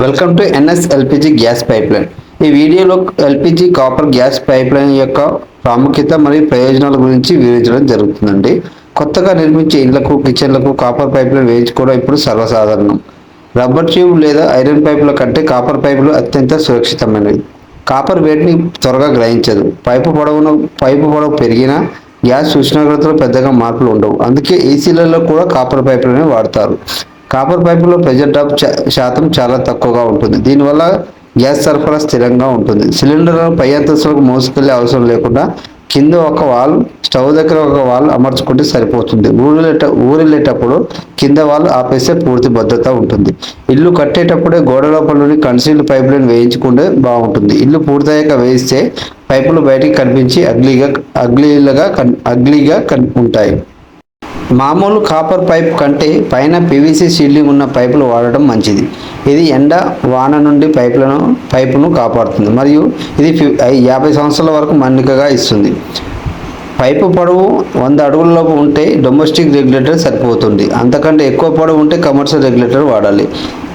Welcome to NS LPG gas pipeline. ఈ వీడియోలో LPG copper gas pipeline యొక్క ప్రాముఖ్యత మరియు ప్రయోజనాల గురించి వివరించడం జరుగుతుందండి. కొత్తగా నిర్మించే ఇళ్లకు, కిచెన్లకు కాపర్ పైప్లైన్ వేయించుకోవడం ఇప్పుడు సర్వసాధారణం. రబ్బర్ ట్యూబ్ లేదా ఐరన్ పైపుల కంటే కాపర్ పైపులు అత్యంత సురక్షితమైనవి. కాపర్ వేడిని త్వరగా గ్రహించదు. పైపు పొడవు పెరిగినా గ్యాస్ ఉష్ణోగ్రతలో పెద్దగా మార్పులు ఉండవు. అందుకే ఏసీలలో కూడా కాపర్ పైపులను వాడతారు. కాపర్ పైపులో ప్రెషర్ డ్రాప్ శాతం చాలా తక్కువగా ఉంటుంది. దీనివల్ల గ్యాస్ సరఫరా స్థిరంగా ఉంటుంది. సిలిండర్లను పై అంతస్తులకు మోసుకెళ్లే అవసరం లేకుండా కింద ఒక వాల్, స్టవ్ దగ్గర ఒక వాల్ అమర్చుకుంటే సరిపోతుంది. ఊరెళ్ళేటప్పుడు కింద వాల్ ఆపేస్తే పూర్తి భద్రత ఉంటుంది. ఇల్లు కట్టేటప్పుడే గోడ లోపల నుండి కన్సీల్డ్ పైప్ లైన్ వేయించుకుంటే బాగుంటుంది. ఇల్లు పూర్తయ్యాక వేయిస్తే పైపులు బయటికి కనిపించి అగ్లీగా ఉంటాయి. మామూలు కాపర్ పైప్ కంటే పైన పీవీసీ షీల్డింగ్ ఉన్న పైపులు వాడటం మంచిది. ఇది ఎండ, వాన నుండి పైపును కాపాడుతుంది మరియు ఇది 50 సంవత్సరాల వరకు మన్నికగా ఇస్తుంది. పైపు పొడవు 100 అడుగులలోపు ఉంటే డొమెస్టిక్ రెగ్యులేటర్ సరిపోతుంది. అంతకంటే ఎక్కువ పొడవు ఉంటే కమర్షియల్ రెగ్యులేటర్ వాడాలి.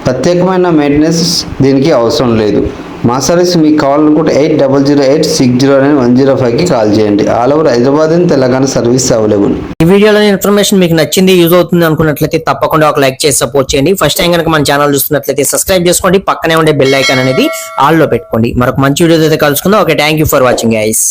ప్రత్యేకమైన మెయింటెనెన్స్ దీనికి అవసరం లేదు. మా సర్వీస్ మీకు కావాలనుకుంటే 8008609105కి కాల్ చేయండి. All over Hyderabad and Telangana service available. ఈ వీడియోలోని ఇన్ఫర్మేషన్ మీకు నచ్చింది, యూజ్ అవుతుంది అనుకున్నట్లయితే తప్పకుండా ఒక లైక్ చేసి సపోర్ట్ చేయండి. ఫస్ట్ టైం కనుక మన ఛానల్ చూస్తున్నట్లయితే సబ్స్క్రైబ్ చేసుకోండి. పక్కనే ఉండే బెల్ ఐకాన్ అనేది ఆల్ లో పెట్టుకోండి. మరొక మంచి వీడియో అయితే కలుసుకుందాం. Okay, thank you for watching guys.